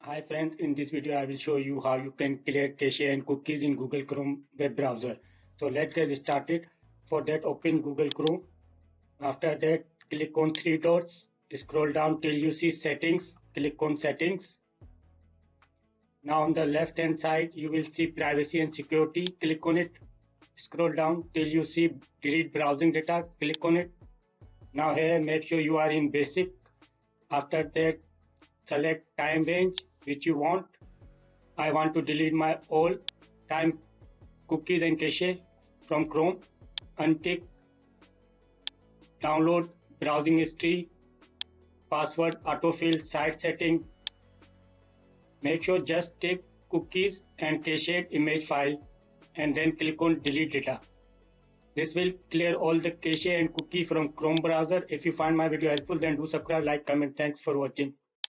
Hi friends, in this video I will show you how you can clear cache and cookies in Google Chrome web browser. So let's get started. For that open Google Chrome. After that click on three dots, scroll down till you see settings, click on settings. Now on the left hand side you will see privacy and security, click on it. Scroll down till you see delete browsing data, click on it. Now here make sure you are in basic. After that select time range which you want. I want to delete my all time cookies and cache from Chrome. Untick download browsing history, password autofill, site setting. Make sure just take cookies and cached image file and then click on delete data. This will clear all the cache and cookie from Chrome browser. If you find my video helpful, then do subscribe, like, comment. Thanks for watching.